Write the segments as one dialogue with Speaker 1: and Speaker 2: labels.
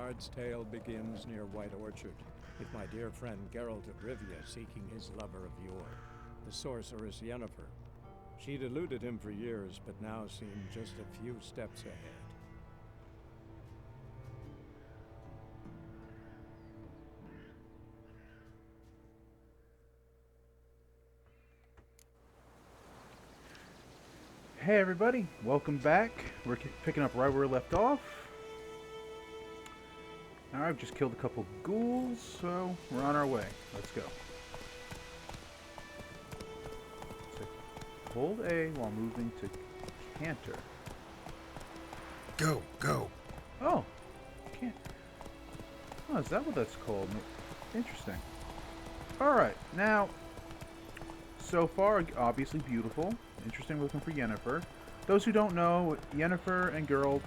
Speaker 1: Nilfgaard's tale begins near White Orchard, with my dear friend Geralt of Rivia seeking his lover of yore, the sorceress Yennefer. She'd eluded him for years, but now seemed just a few steps ahead.
Speaker 2: Hey everybody, welcome back. We're picking up right where we left off. Alright, I've just killed a couple ghouls, so we're on our way. Let's go. So hold A while moving to canter.
Speaker 3: Go.
Speaker 2: Oh, can't. Oh, is that what that's called? Interesting. Alright, now, so far, obviously beautiful. Interesting looking for Yennefer. Those who don't know, Yennefer and Geralt,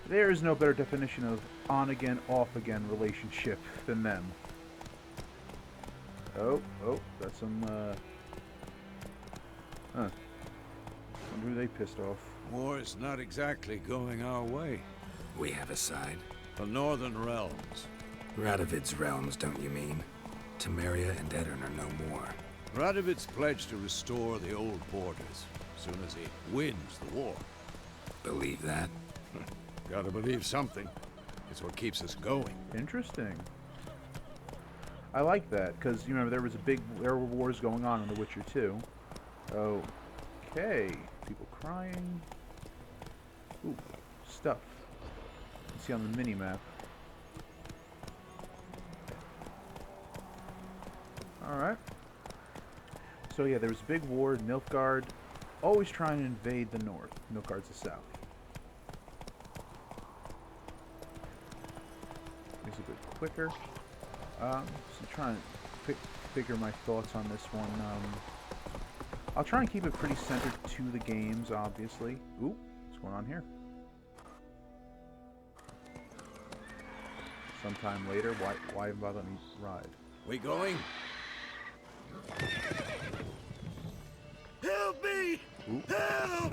Speaker 2: there is no better definition of on-again, off-again relationship than them. Oh, that's some, Wonder who they pissed off.
Speaker 3: War's not exactly going our way.
Speaker 4: We have a side.
Speaker 3: The Northern Realms.
Speaker 4: Radovid's realms, don't you mean? Temeria and Edirn are no more.
Speaker 3: Radovid's pledged to restore the old borders, as soon as he wins the war.
Speaker 4: Believe that?
Speaker 3: Gotta believe something. It's what keeps us going.
Speaker 2: Interesting. I like that, because, you remember, there were wars going on in The Witcher 2. Okay. People crying. Ooh, stuff. You can see on the mini-map. Alright. So yeah, there was a big war, Nilfgaard, always trying to invade the north. Nilfgaard's the south. Makes it a bit quicker. So trying to figure my thoughts on this one. I'll try and keep it pretty centered to the games, obviously. Ooh, what's going on here? Sometime later, why bother me ride?
Speaker 3: We going? Help me!
Speaker 2: Ooh.
Speaker 3: Help!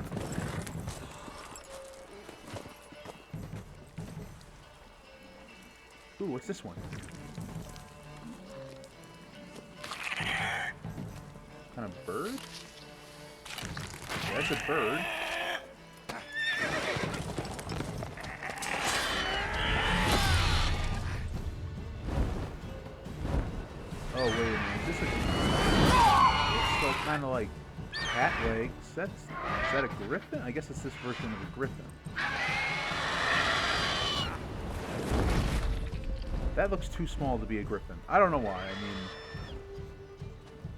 Speaker 2: Ooh, what's this one? Kind of bird? Yeah, that's a bird. Oh, wait a minute. Is this a... It's like, kind of like cat legs. Is that a griffin? I guess it's this version of a griffin. That looks too small to be a griffin. I don't know why. I mean,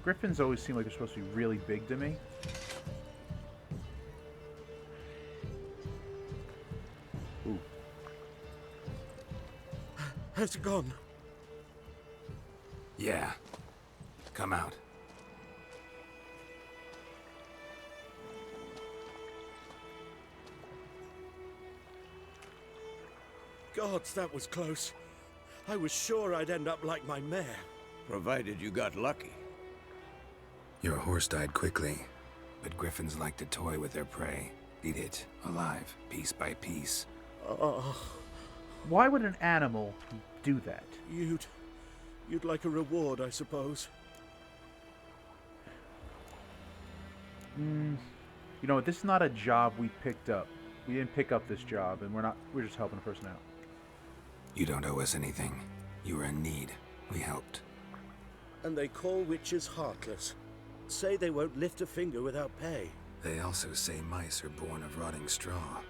Speaker 2: griffins always seem like they're supposed to be really big to me. Ooh.
Speaker 3: Has it gone?
Speaker 4: Yeah. Come out.
Speaker 5: Gods, that was close. I was sure I'd end up like my mare.
Speaker 3: Provided you got lucky.
Speaker 4: Your horse died quickly, but griffins like to toy with their prey. Eat it, alive, piece by piece.
Speaker 2: Why would an animal do that?
Speaker 5: You'd like a reward, I suppose.
Speaker 2: You know, this is not a job we picked up. We didn't pick up this job, and we're just helping a person out.
Speaker 4: You don't owe us anything. You were in need. We helped.
Speaker 5: And they call witches heartless. Say they won't lift a finger without pay.
Speaker 4: They also say mice are born of rotting straw.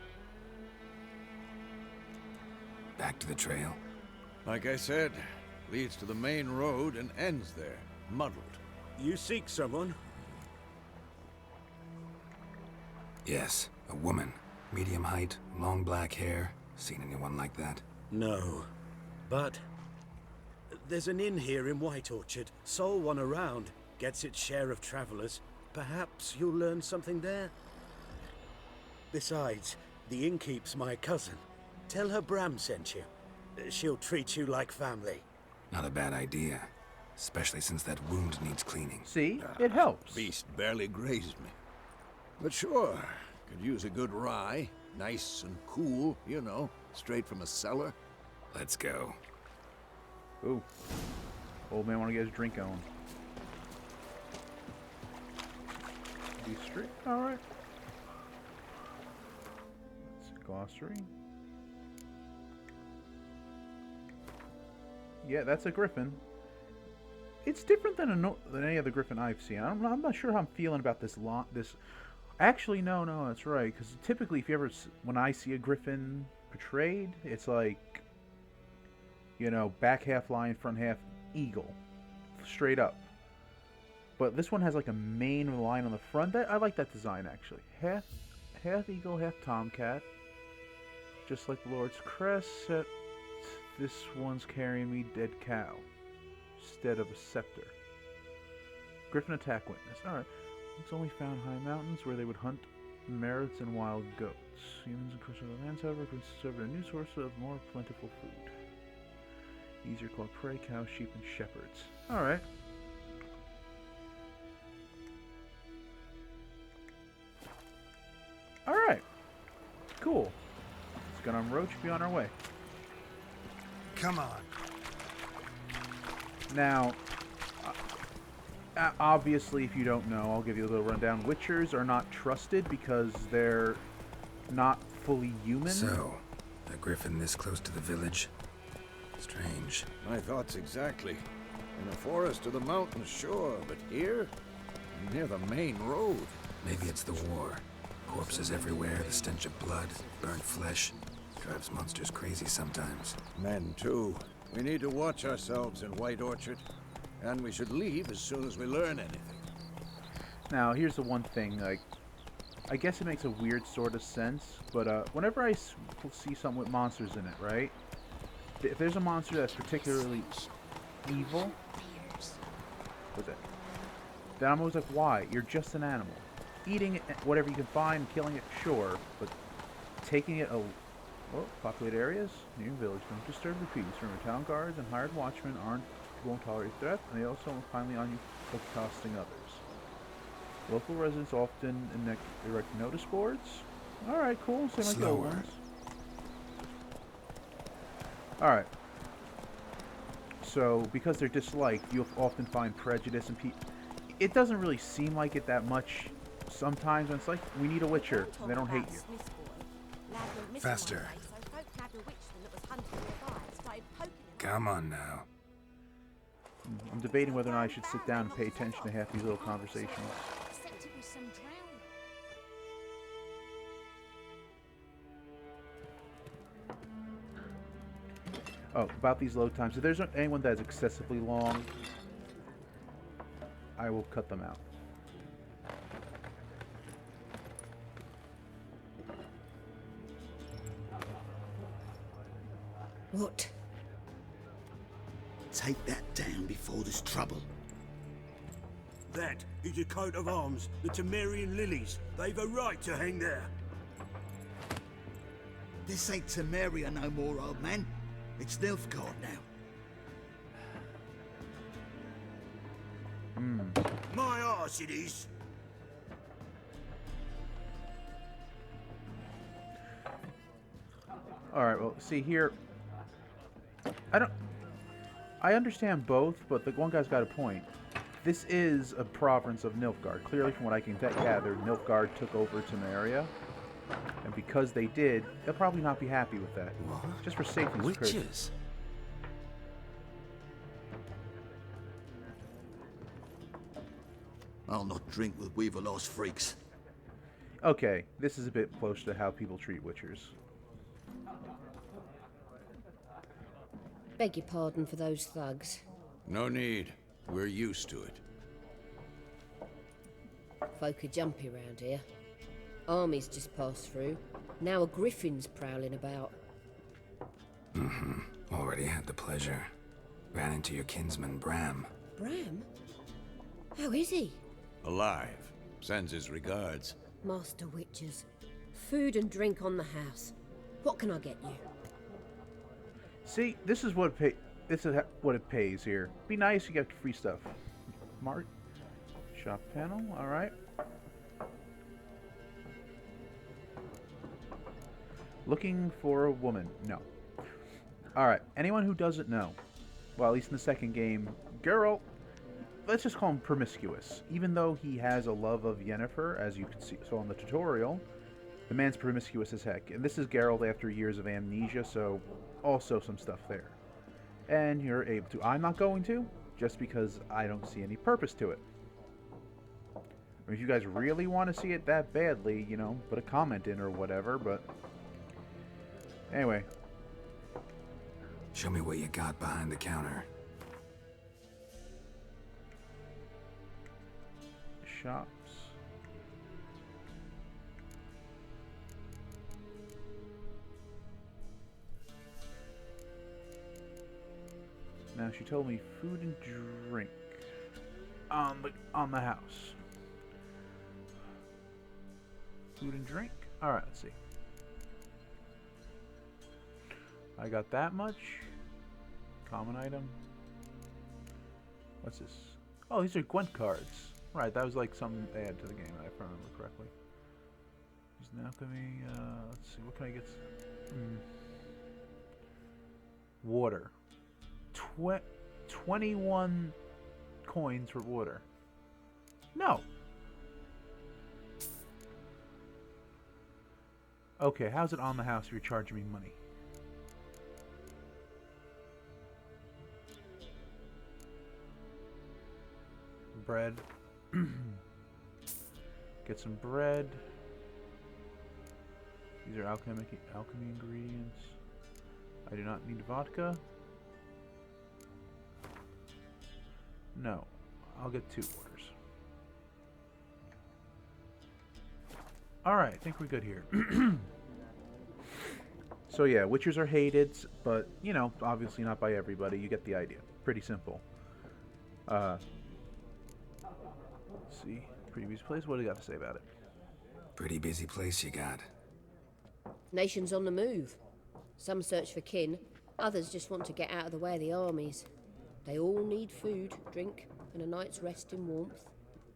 Speaker 4: Back to the trail.
Speaker 3: Like I said, leads to the main road and ends there, muddled.
Speaker 5: You seek someone?
Speaker 4: Yes, a woman. Medium height, long black hair. Seen anyone like that?
Speaker 5: No. But there's an inn here in White Orchard. Sole one around. Gets its share of travelers. Perhaps you'll learn something there? Besides, the innkeep's my cousin. Tell her Bram sent you. She'll treat you like family.
Speaker 4: Not a bad idea. Especially since that wound needs cleaning.
Speaker 2: See? It helps.
Speaker 3: Beast barely grazed me. But sure, could use a good rye. Nice and cool, you know. Straight from a cellar?
Speaker 4: Let's go.
Speaker 2: Ooh. Old man want to get his drink going. Be straight. Alright. That's a glossary. Yeah, that's a griffin. It's different than any other griffin I've seen. I'm not sure how I'm feeling about this Actually, no, that's right. Because typically, when I see a griffin portrayed, it's like, you know, back half lion, front half eagle, straight up. But this one has like a mane line on the front. I like that design actually. Half eagle, half tomcat. Just like the Lord's crest, except this one's carrying me dead cow instead of a scepter. Griffin attack witness. All right. It's only found high mountains where they would hunt merits and wild goats. Humans and coastal lands, however, can discover a new source of more plentiful food. Easier called prey, cows, sheep, and shepherds. Alright. Alright. Cool. Let's get on road, should be on our way.
Speaker 4: Come on.
Speaker 2: Now, obviously, if you don't know, I'll give you a little rundown. Witchers are not trusted because they're not fully human.
Speaker 4: So, a griffin this close to the village? Strange.
Speaker 3: My thoughts exactly. In the forest or the mountains, sure, but here? Near the main road.
Speaker 4: Maybe it's the war. Corpses everywhere, the stench of blood, burnt flesh. Drives monsters crazy sometimes.
Speaker 3: Men, too. We need to watch ourselves in White Orchard. And we should leave as soon as we learn anything.
Speaker 2: Now, here's the one thing, like, I guess it makes a weird sort of sense, but whenever I see something with monsters in it, right? If there's a monster that's particularly evil, what's that? Then I'm always like, why? You're just an animal. Eating it, whatever you can find, killing it, sure, but taking it populated areas near village don't disturb the peace. Remember, town guards and hired watchmen won't tolerate threat, and they also finally on you for accosting others. Local residents often erect notice boards. Alright, cool. Same like the old ones. Alright. So, because they're disliked, you'll often find prejudice in people. It doesn't really seem like it that much sometimes, when it's like, we need a witcher, and they don't hate you.
Speaker 4: Faster. Come on now.
Speaker 2: I'm debating whether or not I should sit down and pay attention to half these little conversations. Oh, about these load times. If there's anyone that is excessively long, I will cut them out.
Speaker 6: What? Take that down before there's trouble.
Speaker 5: That is a coat of arms, the Temerian lilies. They've a right to hang there.
Speaker 6: This ain't Temeria no more, old man. It's Nilfgaard now.
Speaker 5: My arse it is.
Speaker 2: Alright, well, see here. I understand both, but the one guy's got a point. This is a province of Nilfgaard. Clearly, from what I can gather, Nilfgaard took over Temeria. And because they did, they'll probably not be happy with that.
Speaker 4: What?
Speaker 2: Just for safety's sake.
Speaker 4: Witches?
Speaker 6: I'll not drink with Weaverlost freaks.
Speaker 2: Okay, this is a bit close to how people treat witchers.
Speaker 7: Beg your pardon for those thugs.
Speaker 3: No need. We're used to it.
Speaker 7: Folk are jumpy round here. Armies just passed through. Now a griffin's prowling about.
Speaker 4: Already had the pleasure. Ran into your kinsman, Bram.
Speaker 7: Bram? How is he?
Speaker 3: Alive. Sends his regards.
Speaker 7: Master Witchers. Food and drink on the house. What can I get you?
Speaker 2: See, this is what it pays here. Be nice, you get free stuff. Mark, shop panel, all right. Looking for a woman. No. Alright, anyone who doesn't know, well, at least in the second game, Geralt, let's just call him promiscuous. Even though he has a love of Yennefer, as you can see saw in the tutorial, the man's promiscuous as heck. And this is Geralt after years of amnesia, so also some stuff there. And you're able to. I'm not going to, just because I don't see any purpose to it. I mean, if you guys really want to see it that badly, you know, put a comment in or whatever, but... Anyway.
Speaker 4: Show me what you got behind the counter.
Speaker 2: Shops. Now she told me food and drink on the house. Food and drink? Alright, let's see. I got that much. Common item. What's this? Oh, these are Gwent cards. Right, that was like something they added to the game, if I remember correctly. There's an alchemy. Let's see, what can I get? Water. 21 coins for water. No. Okay, how's it on the house if you're charging me money? Bread. Get some bread. These are alchemy ingredients. I do not need vodka. No. I'll get 2 waters. Alright, I think we're good here. So yeah, witchers are hated, but, you know, obviously not by everybody. You get the idea. Pretty simple. Let's see. Previous place, what do you got to say about it?
Speaker 4: Pretty busy place you got.
Speaker 7: Nations on the move. Some search for kin, others just want to get out of the way of the armies. They all need food, drink, and a night's rest in warmth.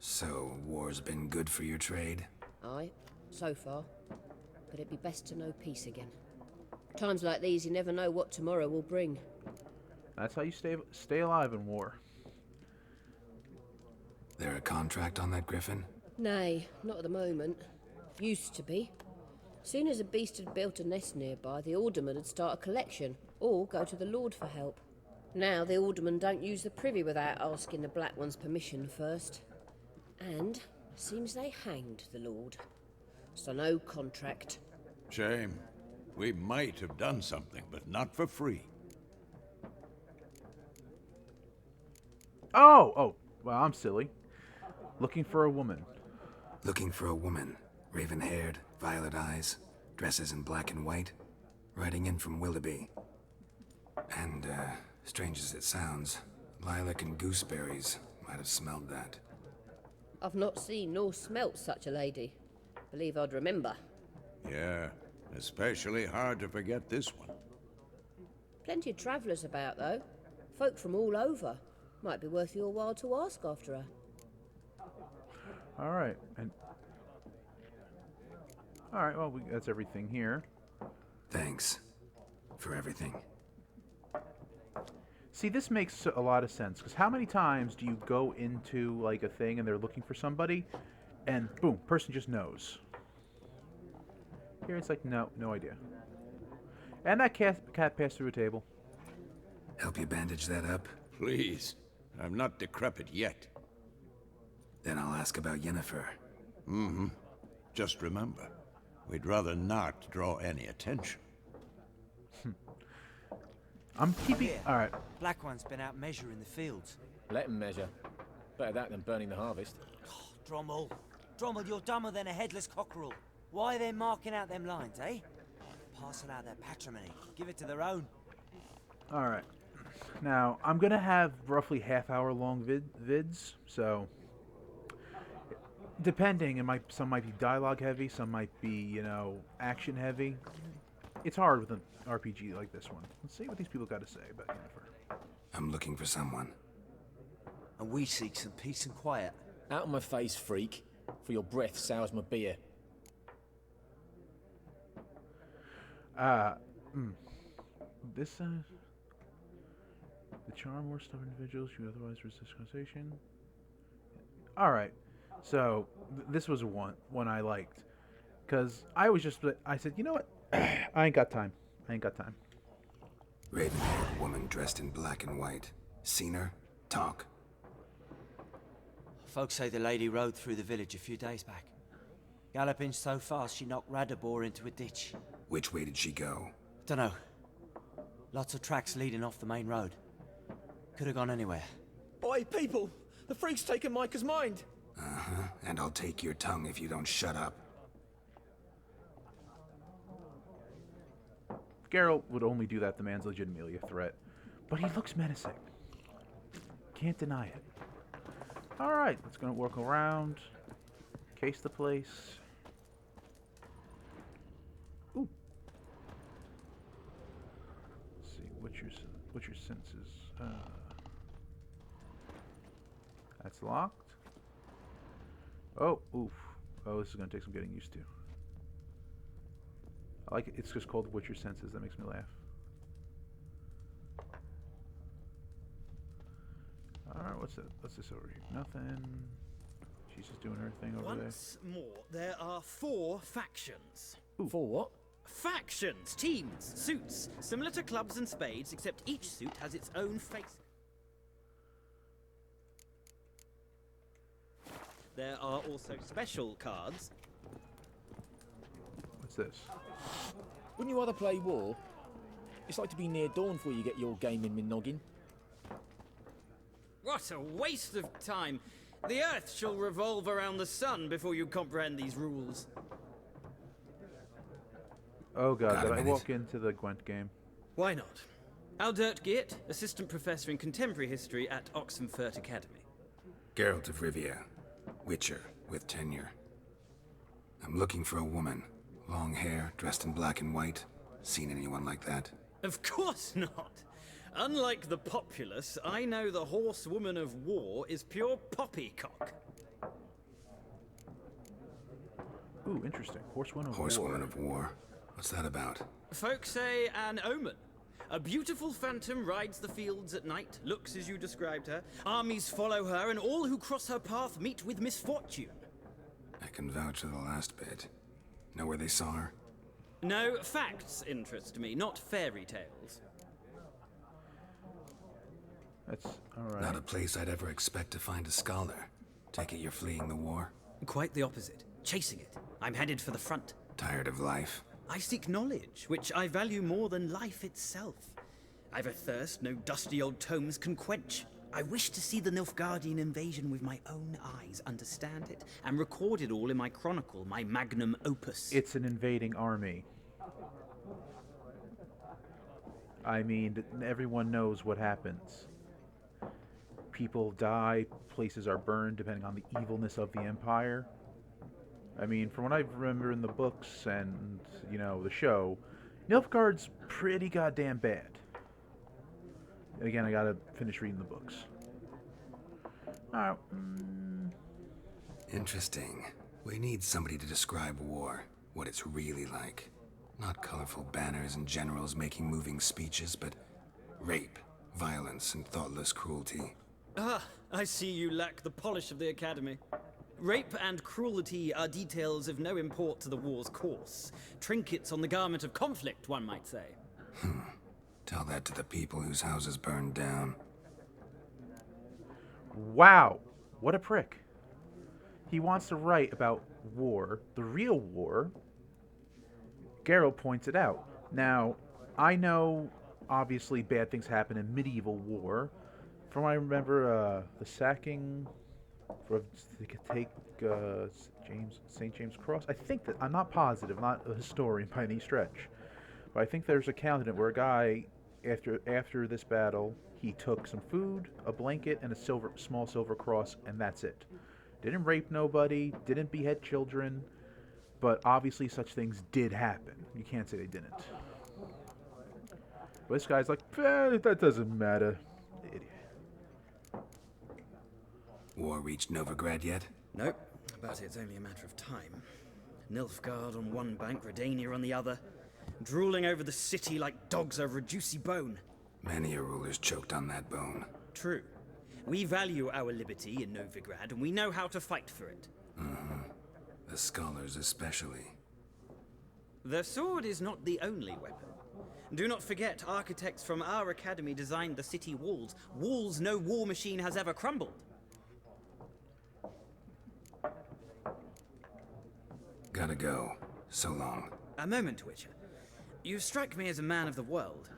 Speaker 4: So, war's been good for your trade?
Speaker 7: Aye, so far. But it'd be best to know peace again. Times like these, you never know what tomorrow will bring.
Speaker 2: That's how you stay alive in war.
Speaker 4: There a contract on that griffin?
Speaker 7: Nay, not at the moment. Used to be. Soon as a beast had built a nest nearby, the alderman would start a collection, or go to the lord for help. Now the aldermen don't use the privy without asking the Black One's permission first. And seems they hanged the lord. So no contract.
Speaker 3: Shame. We might have done something, but not for free.
Speaker 2: Oh, well, I'm silly. Looking for a woman.
Speaker 4: Looking for a woman. Raven-haired, violet eyes, dresses in black and white. Riding in from Willoughby. And, strange as it sounds, lilac and gooseberries might have smelled that.
Speaker 7: I've not seen nor smelt such a lady. Believe I'd remember.
Speaker 3: Yeah, especially hard to forget this one.
Speaker 7: Plenty of travellers about, though. Folk from all over. Might be worth your while to ask after her.
Speaker 2: Alright, well, that's everything here.
Speaker 4: Thanks for everything.
Speaker 2: See, this makes a lot of sense, because how many times do you go into, like, a thing and they're looking for somebody, and boom, person just knows. Here it's like, no idea. And that cat passed through a table.
Speaker 4: Help you bandage that up?
Speaker 3: Please, I'm not decrepit yet.
Speaker 4: Then I'll ask about Yennefer.
Speaker 3: Mm-hmm. Just remember, we'd rather not draw any attention.
Speaker 2: I'm keeping...
Speaker 8: Yeah.
Speaker 2: Alright.
Speaker 8: Black One's been out measuring the fields.
Speaker 9: Let him measure. Better that than burning the harvest.
Speaker 8: Drommel, you're dumber than a headless cockerel. Why are they marking out them lines, eh? Parcel out their patrimony. Give it to their own.
Speaker 2: Alright. Now, I'm going to have roughly half-hour-long vids, so... Depending, some might be dialogue-heavy, some might be, you know, action-heavy. It's hard with an RPG like this one. Let's see what these people got to say about Yennefer.
Speaker 4: I'm looking for someone.
Speaker 8: And we seek some peace and quiet.
Speaker 9: Out of my face, freak. For your breath sours my beer.
Speaker 2: This, the charm or stubborn individuals you otherwise resist conversation. Alright, so this was one I liked. Because I said, you know what? I ain't got time.
Speaker 4: Raven-haired woman dressed in black and white. Seen her? Talk.
Speaker 8: Folks say the lady rode through the village a few days back. Galloping so fast she knocked Radabor into a ditch.
Speaker 4: Which way did she go?
Speaker 8: Dunno. Lots of tracks leading off the main road. Could have gone anywhere.
Speaker 9: Oi, people! The freak's taken Micah's mind!
Speaker 4: Uh-huh, and I'll take your tongue if you don't shut up.
Speaker 2: Geralt would only do that. The man's legitimately a threat. But he looks menacing. Can't deny it. Alright, let's go work around. Case the place. Ooh. Let's see, what's your senses? That's locked. Oh, oof. Oh, this is gonna take some getting used to. I like it. It's just called What's Your Senses. That makes me laugh. Alright, what's that? What's this over here? Nothing. She's just doing her thing over there.
Speaker 10: Once more, there are 4 factions.
Speaker 2: Ooh.
Speaker 9: For what?
Speaker 10: Factions, teams, suits, similar to clubs and spades, except each suit has its own face. There are also special cards.
Speaker 2: What's this?
Speaker 9: Wouldn't you rather play war? It's like to be near dawn before you get your gaming noggin.
Speaker 10: What a waste of time! The Earth shall revolve around the sun before you comprehend these rules.
Speaker 2: Oh god,
Speaker 4: Got a
Speaker 2: did I
Speaker 4: minute?
Speaker 2: walk into the Gwent game?
Speaker 10: Why not? Aldert Geert, Assistant Professor in Contemporary History at Oxenfurt Academy.
Speaker 4: Geralt of Rivia. Witcher, with tenure. I'm looking for a woman. Long hair, dressed in black and white. Seen anyone like that?
Speaker 10: Of course not! Unlike the populace, I know the horsewoman of war is pure poppycock.
Speaker 2: Ooh, interesting. Horsewoman of
Speaker 4: Horsewoman
Speaker 2: War.
Speaker 4: of War. What's that about?
Speaker 10: Folk say an omen. A beautiful phantom rides the fields at night, looks as you described her. Armies follow her, and all who cross her path meet with misfortune.
Speaker 4: I can vouch for the last bit. Know where they saw her?
Speaker 10: No, facts interest me, not fairy tales.
Speaker 2: That's alright.
Speaker 4: Not a place I'd ever expect to find a scholar. Take it you're fleeing the war?
Speaker 10: Quite the opposite. Chasing it. I'm headed for the front.
Speaker 4: Tired of life?
Speaker 10: I seek knowledge, which I value more than life itself. I've a thirst no dusty old tomes can quench. I wish to see the Nilfgaardian invasion with my own eyes, understand it, and record it all in my chronicle, my magnum opus.
Speaker 2: It's an invading army. I mean, everyone knows what happens. People die, places are burned, depending on the evilness of the Empire. I mean, from what I remember in the books and, you know, the show, Nilfgaard's pretty goddamn bad. And again, I gotta finish reading the books. Alright.
Speaker 4: Interesting. We need somebody to describe war, what it's really like. Not colorful banners and generals making moving speeches, but rape, violence, and thoughtless cruelty.
Speaker 10: Ah, I see you lack the polish of the Academy. Rape and cruelty are details of no import to the war's course. Trinkets on the garment of conflict, one might say.
Speaker 4: Tell that to the people whose houses burned down.
Speaker 2: Wow, what a prick. He wants to write about war, the real war. Geralt points it out. Now, I know, obviously, bad things happen in medieval war. From what I remember, the sacking for they could take St. James Cross. I think that I'm not positive, I'm not a historian by any stretch, but I think there's a account in it where a guy, after this battle, he took some food, a blanket, and a small silver cross, and that's it. Didn't rape nobody, didn't behead children, but obviously such things did happen. You can't say they didn't. But this guy's like, that doesn't matter. Idiot.
Speaker 4: War reached Novigrad yet?
Speaker 10: Nope, but it's only a matter of time. Nilfgaard on one bank, Redania on the other. drooling over the city like dogs over a juicy bone.
Speaker 4: Many a ruler's choked on that bone.
Speaker 10: True. We value our liberty in Novigrad, and we know how to fight for it.
Speaker 4: The scholars especially.
Speaker 10: The sword is not the only weapon. Do not forget, architects from our academy designed the city walls. Walls no war machine has ever crumbled.
Speaker 4: Gotta go. So long.
Speaker 10: A moment, Witcher. You strike me as a man of the world.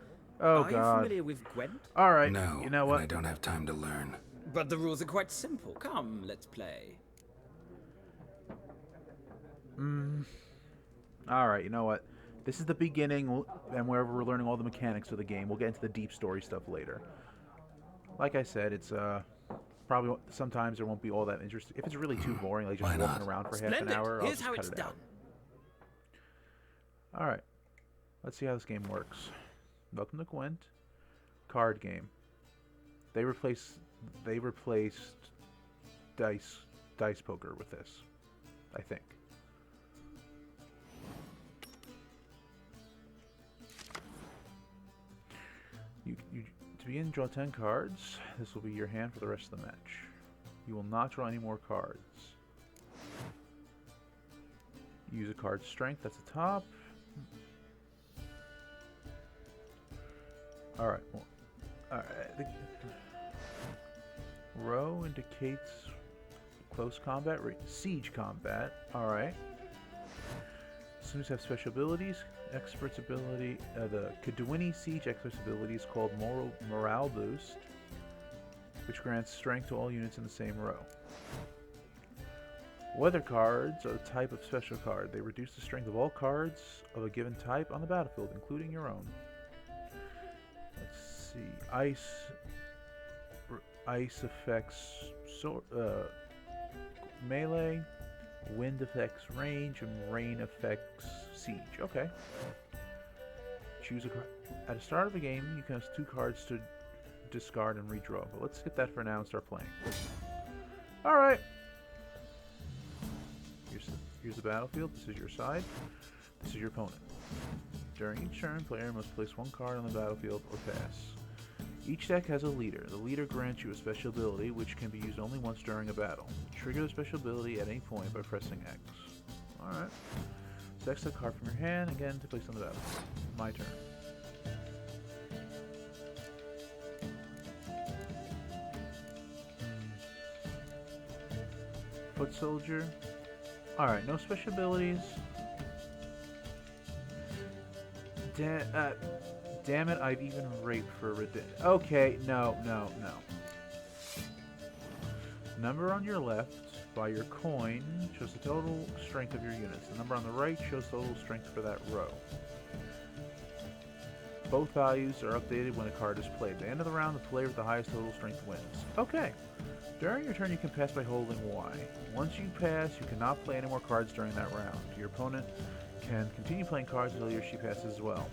Speaker 2: Oh,
Speaker 10: Are
Speaker 2: God.
Speaker 10: you familiar with Gwent?
Speaker 2: All right.
Speaker 4: No,
Speaker 2: You know what?
Speaker 4: I don't have time to learn.
Speaker 10: But the rules are quite simple. Come, let's play.
Speaker 2: All right. You know what? This is the beginning, and wherever we're learning all the mechanics of the game, we'll get into the deep story stuff later. Like I said, it's probably sometimes there won't be all that interesting. If it's really too boring, like just
Speaker 4: Why
Speaker 2: walking
Speaker 4: not?
Speaker 2: around for
Speaker 10: Splendid.
Speaker 2: half an hour, I'll
Speaker 10: Here's
Speaker 2: just
Speaker 10: how
Speaker 2: cut
Speaker 10: it's
Speaker 2: it
Speaker 10: done.
Speaker 2: out. All right. Let's see how this game works. Welcome to Gwent. Card game. They replaced dice poker with this, I think. To begin, draw 10 cards. This will be your hand for the rest of the match. You will not draw any more cards. Use a card strength, that's the top. Alright. Well, the row indicates close combat, siege combat. Alright. Students have special abilities. Expert's ability, the Kaduini Siege Expert's ability is called Morale Boost, which grants strength to all units in the same row. Weather cards are a type of special card. They reduce the strength of all cards of a given type on the battlefield, including your own. Let's see. Ice affects melee. Wind affects range, and rain affects siege. Okay. Choose a card. At the start of the game, you can have 2 cards to discard and redraw. But let's skip that for now and start playing. Alright. Here's the battlefield. This is your side. This is your opponent. During each turn, player must place 1 card on the battlefield or pass. Each deck has a leader. The leader grants you a special ability, which can be used only once during a battle. Trigger the special ability at any point by pressing X. Alright. Select a card from your hand, again, to place on the battlefield. My turn. Foot Soldier. Alright, no special abilities. Damn it, I've even raped for okay, no. Number on your left by your coin shows the total strength of your units. The number on the right shows total strength for that row. Both values are updated when a card is played. At the end of the round, the player with the highest total strength wins. Okay. During your turn, you can pass by holding Y. Once you pass, you cannot play any more cards during that round. Your opponent can continue playing cards until he or she passes as well.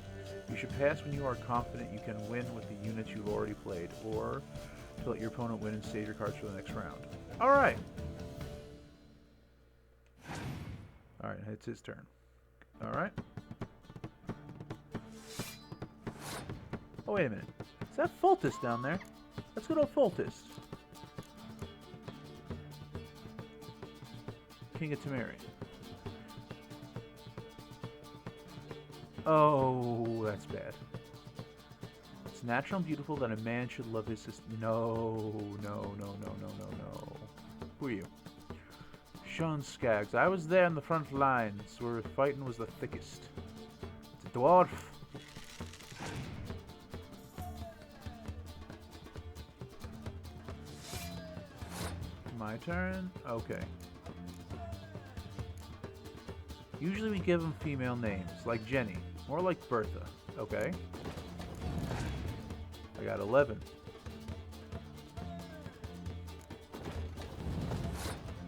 Speaker 2: You should pass when you are confident you can win with the units you've already played, or to let your opponent win and save your cards for the next round. Alright! Alright, it's his turn. Alright. Oh, wait a minute. Is that Foltest down there? Let's go to Foltest. King of Temerian. Oh, that's bad. It's natural and beautiful that a man should love his sister. No. Who are you? Sean Skaggs. I was there in the front lines where fighting was the thickest. It's a dwarf. My turn? Okay. Usually we give them female names, like Jenny. More like Bertha. Okay. I got 11.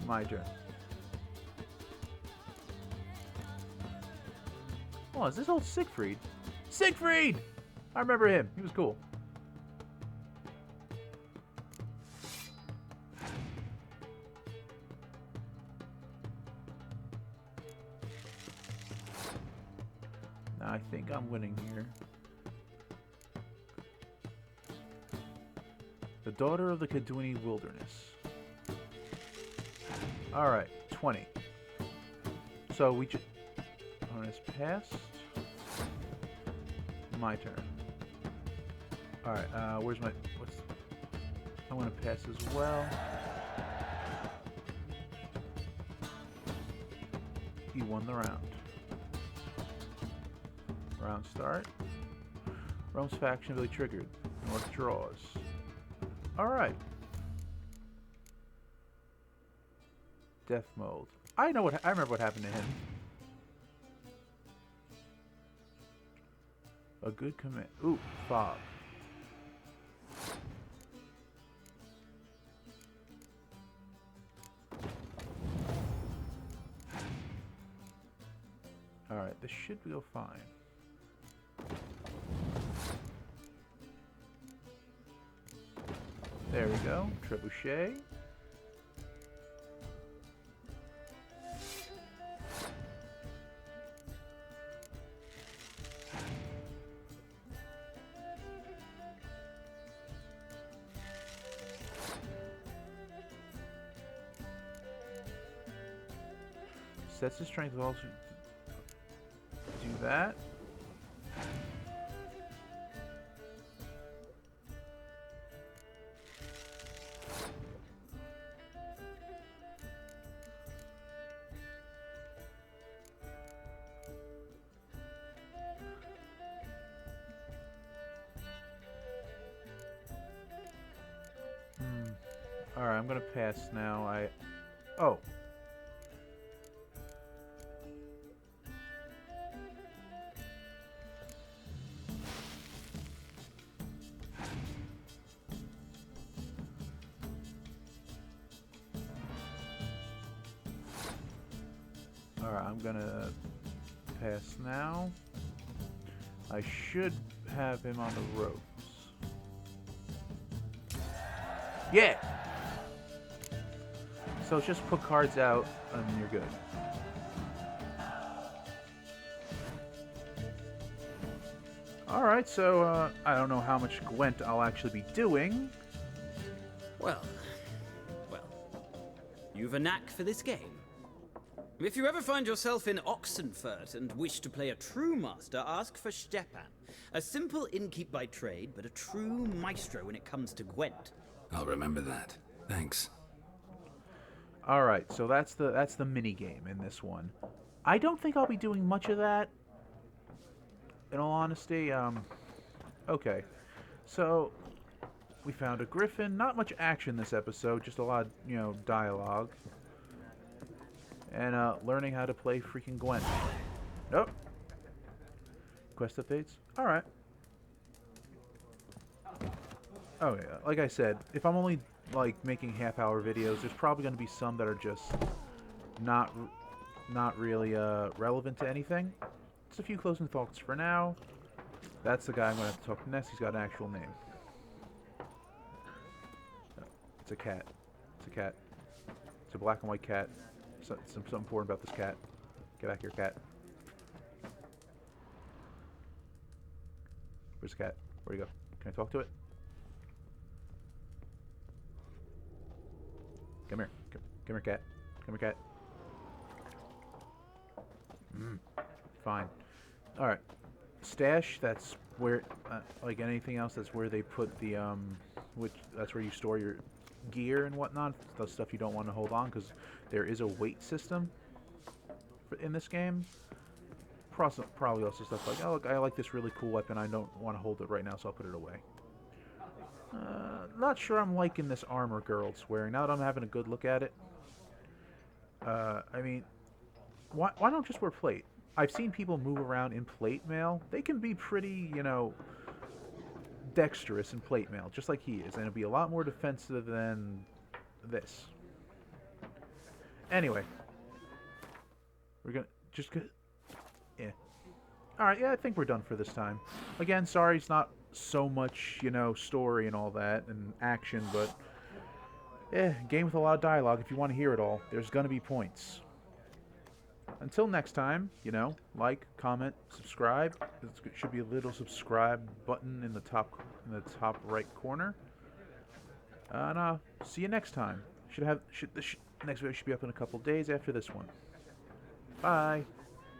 Speaker 2: My turn. Oh, is this old Siegfried? Siegfried! I remember him. He was cool. I think I'm winning here. The daughter of the Kadwini wilderness. Alright, 20. So we just... One is passed. My turn. Alright, where's my... What's... I'm gonna pass as well. He won the round. Round start. Rome's faction ability triggered. North draws. Alright. Death mode. I remember what happened to him. A good commit. Ooh, fog. Alright, this should go fine. There we go. Trebuchet. Sets his strength also do that. Alright, I'm gonna pass now. Oh. Alright, I'm gonna pass now. I should have him on the ropes. Yeah! So just put cards out and you're good. Alright, so I don't know how much Gwent I'll actually be doing.
Speaker 10: Well, you've a knack for this game. If you ever find yourself in Oxenfurt and wish to play a true master, ask for Stepan. A simple innkeep by trade, but a true maestro when it comes to Gwent.
Speaker 4: I'll remember that. Thanks.
Speaker 2: Alright, so that's the mini game in this one. I don't think I'll be doing much of that. In all honesty, okay. So we found a griffin. Not much action this episode, just a lot of, dialogue. And learning how to play freaking Gwent. Nope. Quest updates? Alright. Oh yeah, like I said, if I'm only making half-hour videos, there's probably going to be some that are just not really relevant to anything. Just a few closing thoughts for now. That's the guy I'm going to have to talk to next. He's got an actual name. It's a cat. It's a cat. It's a black and white cat. Something important about this cat. Get back here, cat. Where's the cat? Where'd he go? Can I talk to it? Come here. Come here, cat. Come here, cat. Fine. Alright. Stash, that's where, like anything else, that's where they put the, that's where you store your gear and whatnot. The stuff you don't want to hold on, because there is a weight system in this game. Probably also stuff like, oh, look, I like this really cool weapon. I don't want to hold it right now, so I'll put it away. Not sure I'm liking this armor Geralt's wearing. Now that I'm having a good look at it. I mean, why don't just wear plate? I've seen people move around in plate mail. They can be pretty, dexterous in plate mail, just like he is. And it'll be a lot more defensive than this. Anyway. We're gonna just go... Yeah. Alright, yeah, I think we're done for this time. Again, sorry it's not so much, story and all that, and action, but... game with a lot of dialogue. If you want to hear it all, there's gonna be points. until next time, you know, like, comment, subscribe. There should be a little subscribe button in the top right corner. And see you next time. Next video should be up in a couple days after this one. Bye.